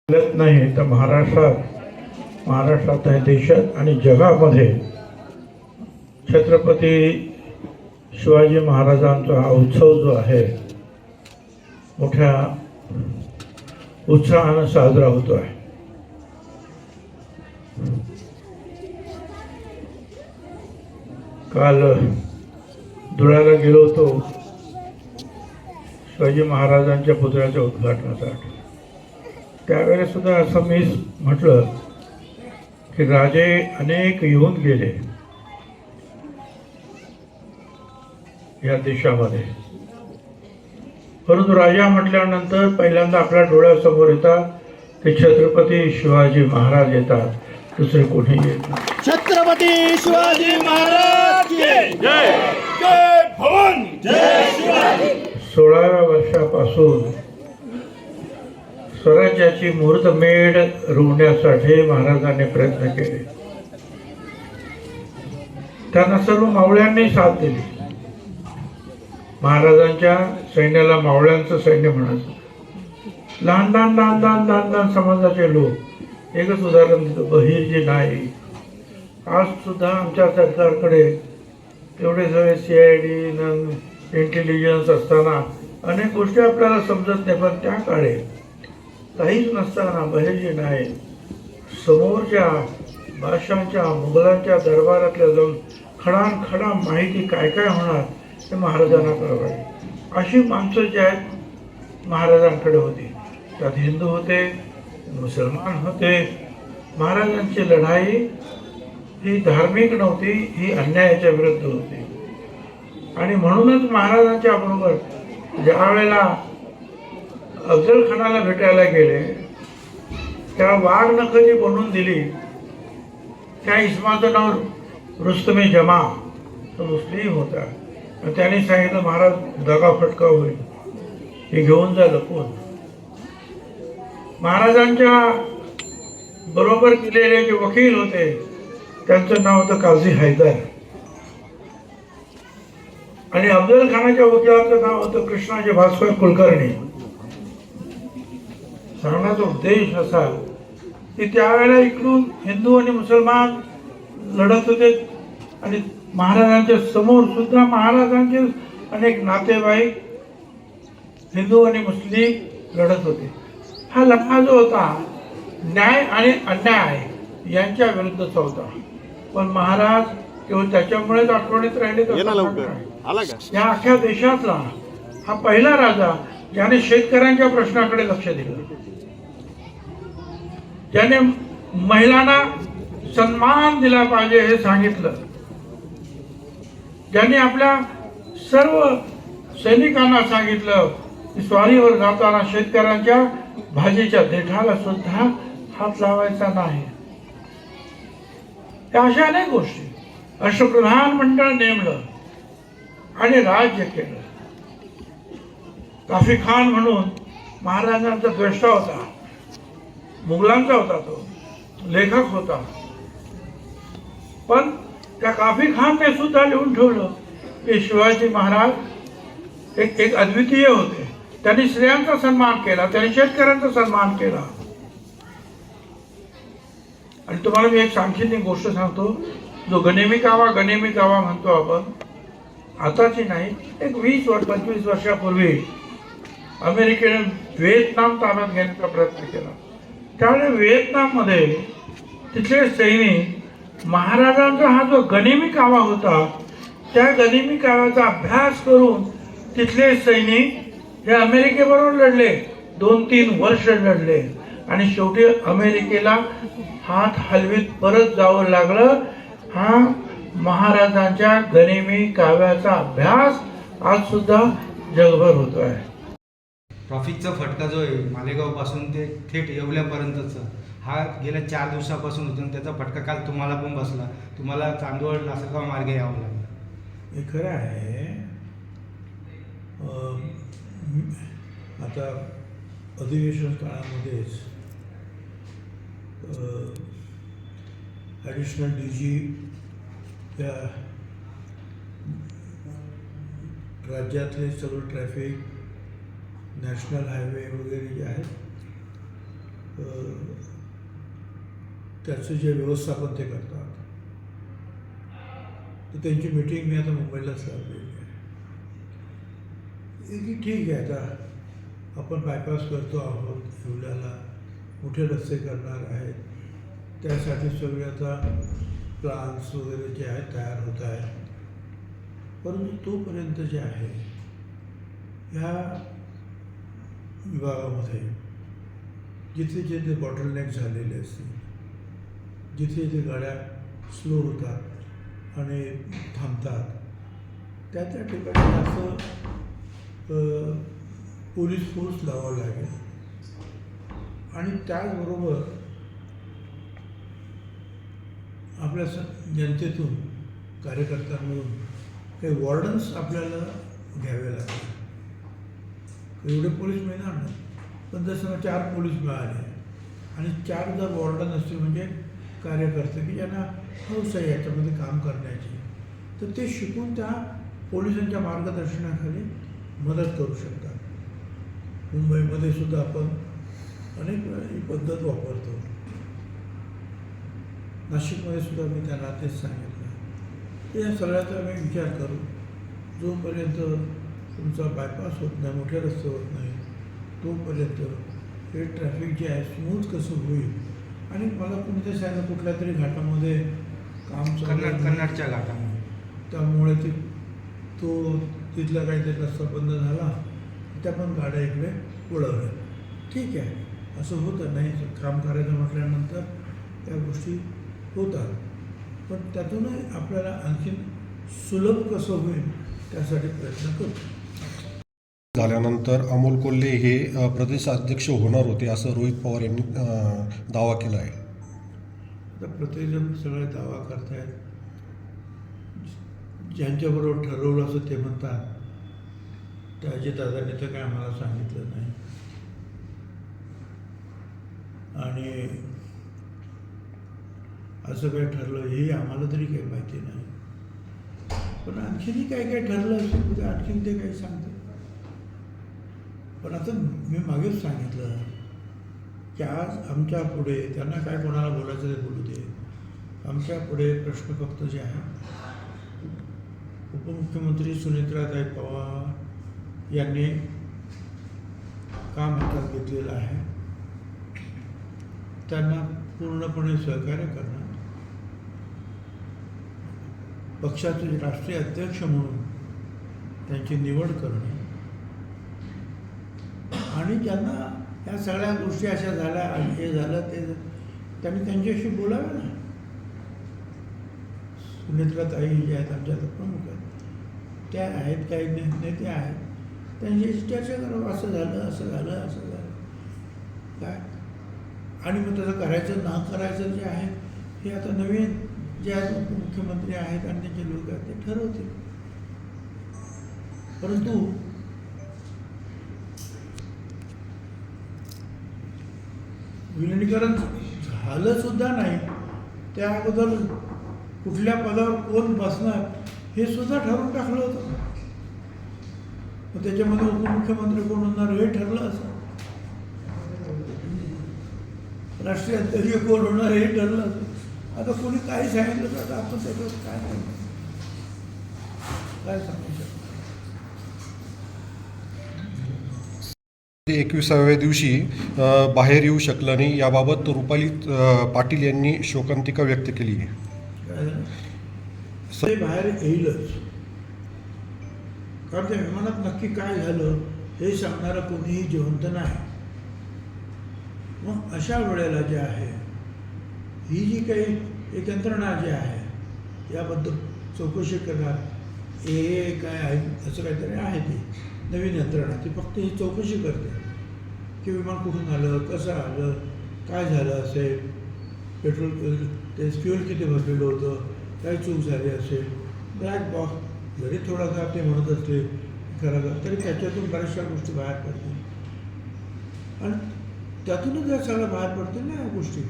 मिळत नाही तर महाराष्ट्रात नाही, देशात आणि जगामध्ये छत्रपती शिवाजी महाराजांचा हा उत्सव जो आहे मोठ्या उत्साहानं साजरा होतो आहे. काल धुळ्याला गेलो होतो शिवाजी महाराजांच्या पुतळ्याच्या उद्घाटनासाठी. त्यावेळेस सुद्धा असं मी म्हटलं की राजे अनेक येऊन गेले या देशामध्ये, परंतु राजा म्हटल्यानंतर पहिल्यांदा आपल्या डोळ्यासमोर येतात ते छत्रपती शिवाजी महाराज येतात, दुसरे कोणी येत नाही. छत्रपती शिवाजी महाराज की जय. जय भवानी, जय शिवाजी. 16व्या वर्षापासून स्वराज्याची मुहूर्तमेढ रोवण्यासाठी महाराजांनी प्रयत्न केले. त्यांना सर्व मावळ्यांनी साथ दिली. महाराजांच्या सैन्याला मावळ्यांचं सैन्य म्हणायचं. लहान लहान लहान लहान लहान लहान समाजाचे लोक. एकच उदाहरण देतो, बहिर्जी नाईक. आज सुद्धा आमच्या सरकारकडे एवढे सगळे CID इंटेलिजन्स असताना अनेक गोष्टी आपल्याला समजत नाही, पण त्या काळी काहीच नसताना बहिर्जी नाईक समोरच्या बादशाहांच्या मुघलांच्या दरबारातल्या जाऊन खडानखडा माहिती काय काय होणार ते महाराजांना कळवायचे. अशी माणसं जी आहेत महाराजांकडे होती. त्यात हिंदू होते, मुसलमान होते. महाराजांची लढाई ही धार्मिक नव्हती, ही अन्यायाच्या विरुद्ध होती. आणि म्हणूनच महाराजांच्या बरोबर ज्या वेळेला अफजल खानाला भेटायला गेले त्या वाघ नख जी बनवून दिली त्या इस्माचं नाव रुस्तमे जमा, तो मुस्लिम होता. त्याने सांगितलं महाराज दगा फटका होईल, हे घेऊन जा लपून. महाराजांच्या बरोबर केलेले जे वकील होते त्यांचं नाव होतं काझी हैदर, आणि अफजल खानाच्या वकिलाचं नाव होतं कृष्णाजी भास्कर कुलकर्णी. सांगण्याचा उद्देश असा की त्यावेळेला इकडून हिंदू आणि मुसलमान लढत होते आणि महाराजांच्या समोर सुद्धा महाराजांचे अनेक नातेवाईक हिंदू आणि मुस्लिम लढत होते. हा लढा जो होता न्याय आणि अन्याय यांच्या विरुद्धचा होता. पण महाराज केवळ त्याच्यामुळेच आठवणीत राहिले तर या अख्ख्या देशातला हा पहिला राजा ज्याने शेतकऱ्यांच्या प्रश्नाकडे लक्ष दिलं, ज्याने महिलांना सन्मान दिला पाहिजे हे सांगितलं, ज्यांनी आपल्या सर्व सैनिकांना सांगितलं की स्वारीवर जाताना शेतकऱ्यांच्या भाजीच्या देठाला सुद्धा हात लावायचा नाही. या अशा अनेक गोष्टी अष्टप्रधान मंडळ नेमलं आणि राज्य केलं. काफी खान म्हणून महाराजांचा द्वेष्टा होता, मुघलांचा होता, तो लेखक होता. पण त्या काफी खानने सुद्धा लिहून ठेवलं की शिवाजी महाराज एक अद्वितीय होते. त्यांनी स्त्रियांचा सन्मान केला, त्यांनी शेतकऱ्यांचा सन्मान केला. आणि तुम्हाला मी एक आणखीन एक गोष्ट सांगतो, जो गनिमी कावा म्हणतो आपण, आताची नाही, एक 20-25 वर्षापूर्वी अमेरिकेने व्हिएतनाम ताब्यात घेण्याचा प्रयत्न केला. त्यावेळी व्हिएतनाममध्ये तिथले सैनिक महाराजांचा हा जो गनिमी कावा होता त्या गनिमी काव्याचा अभ्यास करून तिथले सैनिक हे अमेरिकेबरोबर लढले. 2-3 वर्ष लढले आणि शेवटी अमेरिकेला हात हलवीत परत जावं लागलं. हा महाराजांच्या गनिमी काव्याचा अभ्यास आज सुद्धा जगभर होतो आहे. ट्रॉफिकचा फटका जो आहे मालेगावपासून ते थेट येवल्यापर्यंतचा, हा गेल्या 4 दिवसापासून होतो. त्याचा फटका काल तुम्हाला पण बसला. तुम्हाला चांदवड लासलगाव मार्गे यावं लागलं. हे खरं आहे. आता अधिवेशन काळामध्येच ॲडिशनल DG या राज्यातले सर्व ट्रॅफिक, नॅशनल हायवे वगैरे जे आहेत त्याचं जे व्यवस्थापन ते करतात. तर त्यांची मीटिंग मी आता मुंबईलाच लावलेली आहे की ठीक आहे, आता आपण बायपास करतो आहोत, येवल्याला मोठे रस्ते करणार आहेत, त्यासाठी सगळे आता प्लान्स वगैरे जे आहेत तयार होत आहेत. परंतु तोपर्यंत जे आहे ह्या विभागामध्ये जिथे जिथे बॉटलनेक झालेले असतील, जिथे जिथे गाड्या स्लो होतात आणि थांबतात, त्या त्या ठिकाणी असं पोलीस फोर्स लावावं लागेल. आणि त्याचबरोबर आपल्या जनतेतून, कार्यकर्त्यांमधून काही वॉर्डन्स आपल्याला घ्यावे लागतील. एवढे पोलीस मिळणार नाही, पण जसं 4 पोलीस मिळाले आणि 4 जर वॉर्डन असतील म्हणजे कार्यकर्ते की ज्यांना हौस आहे याच्यामध्ये काम करण्याची, तर ते शिकून त्या पोलिसांच्या मार्गदर्शनाखाली मदत करू शकतात. मुंबईमध्ये सुद्धा आपण अनेक वेळा ही पद्धत वापरतो. नाशिकमध्ये सुद्धा मी त्यांना तेच सांगितलं. तर या सगळ्याचा आम्ही विचार करू. जोपर्यंत तुमचा बायपास होत नाही, मोठे रस्ते होत नाही, तोपर्यंत हे ट्रॅफिक जे आहे स्मूथ कसं होईल. आणि मला कोणत्या सांगितलं कुठल्या तरी घाटामध्ये काम कन्नडच्या घाटामध्ये, त्यामुळे तो तिथला काहीतरी रस्ता बंद झाला, त्या पण गाड्या इकडे वळवल्या. ठीक आहे, असं होतं, नाही काम करायचं म्हटल्यानंतर त्या गोष्टी होतात. पण त्यातूनही आपल्याला आणखीन सुलभ कसं होईल त्यासाठी प्रयत्न करतो. झाल्यानंतर अमोल कोल्हे हे प्रदेशाध्यक्ष होणार होते असं रोहित पवार यांनी दावा केला आहे. आता प्रत्येकजण सगळे दावा करतायत. ज्यांच्याबरोबर ठरवलं असं ते म्हणतात. त्या अजितदादांनी तर काय आम्हाला सांगितलं नाही. आणि असं काय ठरलं हे आम्हाला तरी काही माहिती नाही. पण आणखीनही काय काय ठरलं असेल म्हणजे आणखीन ते काही सांगते. पण आता मी मागेच सांगितलं की आज आमच्या पुढे त्यांना काय कोणाला बोलायचं ते बोलू दे. आमच्या पुढे प्रश्न फक्त जे आहे, उपमुख्यमंत्री सुनेत्राताई पवार यांनी काम हातात घेतलेलं आहे. त्यांना पूर्णपणे सहकार्य करणं, पक्षाचे राष्ट्रीय अध्यक्ष म्हणून त्यांची निवड करणे आणि ज्यांना या सगळ्या गोष्टी अशा झाल्या, हे झालं ते त्यांनी त्यांच्याशी बोलावे ना. सुनेत्राताई जे आहेत आमच्या प्रमुख आहेत, त्या आहेत, काही नेते आहेत, त्यांच्याशी चर्चा करावं. असं झालं, असं झालं, असं झालं काय, आणि मग त्याचं करायचं ना करायचं जे आहे हे आता नवीन जे आहेत उपमुख्यमंत्री आहेत आणि त्यांचे लोक आहेत ते ठरवतील. परंतु विलिनीकरण झालं सुद्धा नाही, त्या अगोदर कुठल्या पदावर कोण बसणार हे सुद्धा ठरवून टाकलं होतं. मग त्याच्यामध्ये उपमुख्यमंत्री कोण होणार हे ठरलं असं, राष्ट्रीय अध्यक्ष कोण होणार हे ठरलं असं. आता कोणी काही सांगितलं तर आपण त्याच्यावर काय करणार, काय सांगू शकतो. 21व्या दिवशी बाहेर येऊ शकलं नाही, याबाबत रुपाली पाटील यांनी शोकांतिका व्यक्त केली आहे. ते बाहेर येईलच, कारण त्या विमानात नक्की काय झालं हे सांगणारं कोणीही जिवंत नाही. मग अशा वेळेला जे आहे ही जी काही एक यंत्रणा जी आहे याबद्दल चौकशी करणार, हे काय आहे असं काहीतरी आहे, ती नवीन यंत्रणा, ती फक्त ही चौकशी करते की विमान कुठून आलं, कसं आलं, काय झालं असेल, पेट्रोल ते फ्युएल किती भरलेलं होतं, काय चूक झाली असेल. ब्लॅक बॉक्स जरी थोडासा ते म्हणत असले खरं तरी त्याच्यातून बऱ्याचशा गोष्टी बाहेर पडतील आणि त्यातूनच या सगळ्या बाहेर पडतील ना या गोष्टी.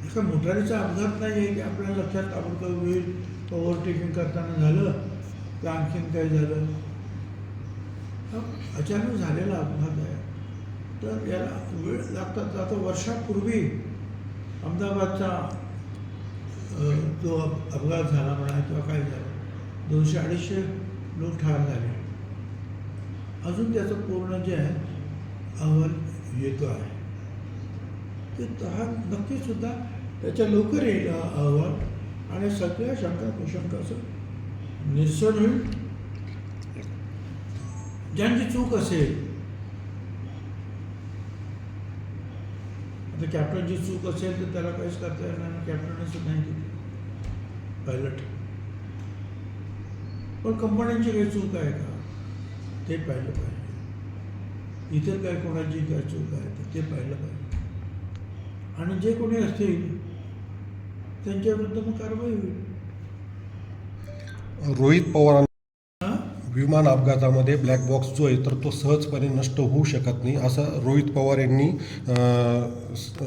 एका मोटारीचा अपघात नाही आहे की आपल्याला लक्षात ताबडतोब होईल, ओव्हरटेकिंग करताना झालं का आणखीन काय झालं. अचानक झालेला अपघात आहे, तर याला वेळ लागतात. आता वर्षापूर्वी अहमदाबादचा जो अपघात झाला म्हणा किंवा काय झालं, 200-250 लोक ठार झाले. अजून त्याचं पूर्ण जे आहे अहवाल येतो आहे. ते हा नक्कीसुद्धा त्याच्या लवकर येईल अहवाल आणि सगळ्या शंका कुशंकाचं निरसन होईल. ज्यांची चूक असेल, आता कॅप्टनची चूक असेल तर त्याला काहीच करता येणार नाही, कॅप्टनच नाही केली पायलट. पण कंपन्यांची काही चूक आहे का ते पाहिलं पाहिजे. इतर काय कोणाची काय चूक आहे तर ते पाहिलं पाहिजे. आणि जे कोणी असतील त्यांच्या विरुद्ध मग कारवाई होईल. रोहित पवारांना हां, विमान अपघातामध्ये ब्लॅक बॉक्स जो आहे तर तो सहजपणे नष्ट होऊ शकत नाही असं रोहित पवार यांनी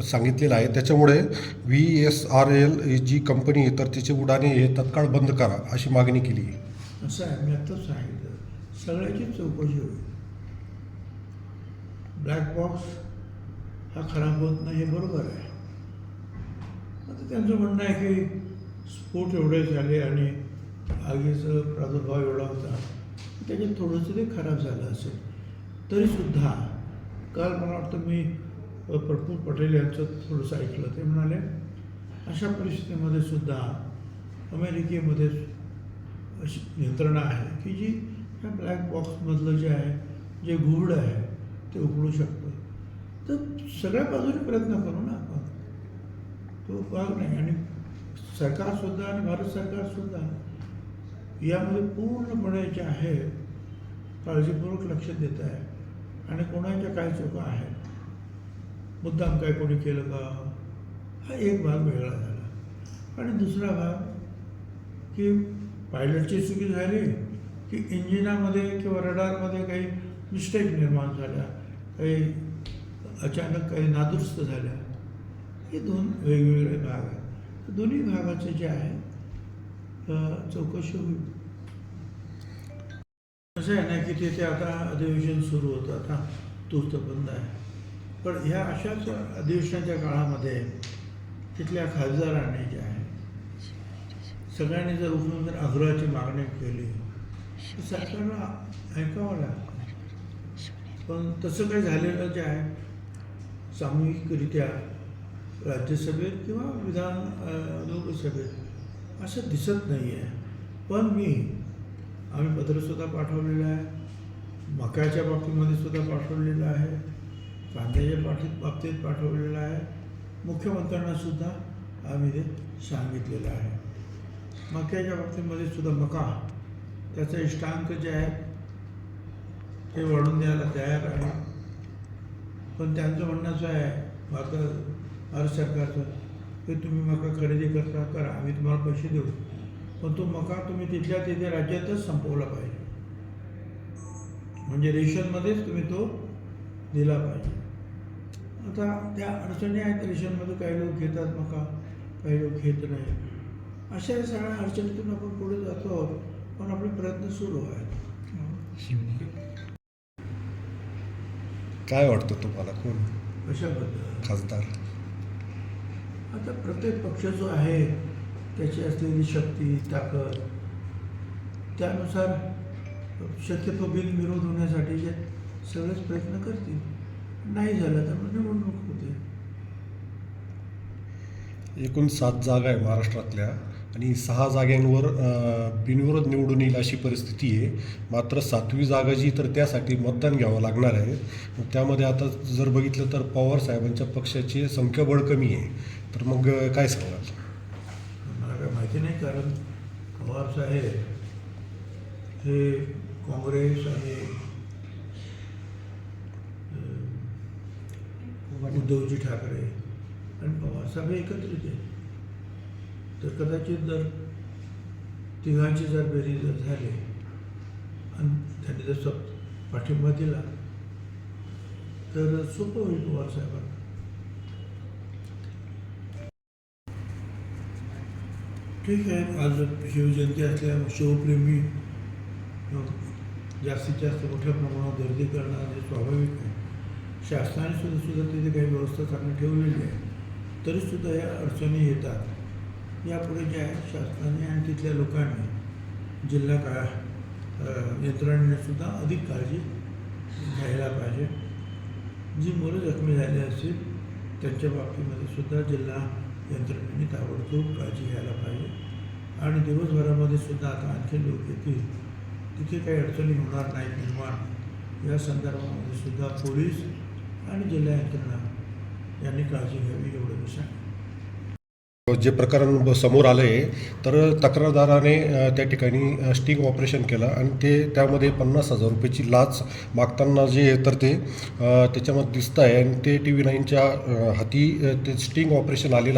सांगितलेलं आहे. त्याच्यामुळे VSRL ही जी कंपनी आहे तर तिची उड्डाणे हे तत्काळ बंद करा अशी मागणी केली आहे. असं आहे. मी आत्ताच सांगितलं, सगळ्याची चौकशी होईल. ब्लॅक बॉक्स हा खराब होत नाही हे बरोबर आहे. आता त्यांचं म्हणणं आहे की स्फोट एवढे झाले आणि आगीचा प्रादुर्भाव एवढा होता, त्याच्यात थोडंसं ते खराब झालं असेल. तरीसुद्धा काल मला वाटतं मी प्रफुल्ल पटेल यांचं थोडंसं ऐकलं. ते म्हणाले अशा परिस्थितीमध्ये सुद्धा अमेरिकेमध्ये अशी यंत्रणा आहे की जी ह्या ब्लॅक बॉक्समधलं जे आहे, जे घुबड आहे ते उघडू शकतं. तर सगळ्या बाजूने प्रयत्न करू ना आपण, तो भाग नाही. आणि सरकारसुद्धा आणि भारत सरकारसुद्धा यामध्ये पूर्णपणे जे आहे काळजीपूर्वक लक्ष देत आहे. आणि कोणाच्या काय चुका आहेत, मुद्दाम काय कोणी केलं का, हा एक भाग वेगळा झाला. आणि दुसरा भाग की पायलटची चुकी झाली की इंजिनामध्ये किंवा रडारमध्ये काही मिस्टेक निर्माण झाल्या, काही अचानक काही नादुरुस्त झाल्या. हे दोन वेगवेगळे भाग आहेत. दोन्ही भागाचे जे आहे चौकशी होईल. असं आहे ना की तिथे आता अधिवेशन सुरू होतं, आता तूर्त बंद आहे. पण ह्या अशाच अधिवेशनाच्या काळामध्ये तिथल्या खासदारांनी जे आहे सगळ्यांनी जर उठून जर आग्रहाची मागणी केली तर सरकारला ऐकावं लागतं. पण तसं काही झालेलं जे आहे सामूहिकरित्या राज्यसभेत किंवा लोकसभेत असं दिसत नाही आहे. पण आम्ही पत्रसुद्धा पाठवलेलं आहे, मक्याच्या बाबतीमध्ये सुद्धा पाठवलेलं आहे, कांद्याच्या बाबतीत पाठवलेलं आहे, मुख्यमंत्र्यांनासुद्धा आम्ही ते सांगितलेलं आहे. मक्याच्या बाबतीमध्ये सुद्धा मका त्याचं इष्टांक जे आहे ते वाढून द्यायला तयार आहे. पण त्यांचं म्हणणं असं आहे भारत सरकारचं की तुम्ही मका खरेदी करा, आम्ही तुम्हाला पैसे देऊ, पण तो मका तुम्ही तिथल्या तिथे राज्यातच संपवला पाहिजे. म्हणजे रेशनमध्येच तुम्ही तो दिला पाहिजे. आता त्या अडचणी आहेत. रेशनमध्ये काही लोक घेतात मका, काही लोक घेत नाही. अशा सगळ्या अडचणीतून आपण पुढे जातो आहोत. पण आपले प्रयत्न सुरू आहेत. काय वाटतं तुम्हाला, कोण कशाबद्दल खासदार? आता प्रत्येक पक्ष जो आहे त्याची असलेली शक्ती, ताकद, त्यानुसार शक्यतो बिनविरोध होण्यासाठीचे सगळेच प्रयत्न करतील. नाही झालं तर मग निवडणूक होते. एकूण 7 जागा आहे महाराष्ट्रातल्या आणि 6 जागांवर बिनविरोध निवडून येईल अशी परिस्थिती आहे. मात्र 7वी जागा जी तर त्यासाठी मतदान घ्यावं लागणार आहे. त्यामध्ये आता जर बघितलं तर पवार साहेबांच्या पक्षाची संख्याबळ कमी आहे. तर मग काय सांगाल? मला काय माहिती नाही, कारण पवार साहेब हे काँग्रेस आणि उद्धवजी ठाकरे आणि पवार साहेब एकत्रित आहे. तर कदाचित जर तिघांची जर बेरीज जर झाली आणि त्यांनी जर पाठिंबा दिला तर सोपं होईल पवार साहेबांना. ठीक आहे, आज शिवजयंती असल्यामुळे शिवप्रेमी जास्तीत जास्त मोठ्या प्रमाणात गर्दी करणं हे स्वाभाविक आहे. शासनाने सुद्धा तिथे काही व्यवस्था चांगली ठेवलेली आहे, तरीसुद्धा या अडचणी येतात. यापुढे जे आहे शासनाने आणि तिथल्या लोकांनी जिल्हा यंत्रणेने सुद्धा अधिक काळजी घ्यायला पाहिजे. जी मुलं जखमी झाली असतील त्यांच्या बाबतीमध्ये सुद्धा जिल्हा यंत्रणेने ताबडतोब काळजी घ्यायला पाहिजे. आणि दिवसभरामध्ये सुद्धा आता आणखी लोक येतील, तिथे काही अडचणी होणार नाहीत निर्माण, या संदर्भामध्ये सुद्धा पोलीस आणि जिल्हा यंत्रणा यांनी काळजी घ्यावी एवढं मी सांगेन. जे प्रकरण समोर आलं आहे तर तक्रारदाराने त्या ठिकाणी स्टिंग ऑपरेशन केलं आणि त्यामध्ये 50,000 रुपयाची लाच मागताना जे तर ते त्याच्यामध्ये दिसतं आहे आणि ते TV9च्या हाती ते स्टिंग ऑपरेशन आलेलं आहे.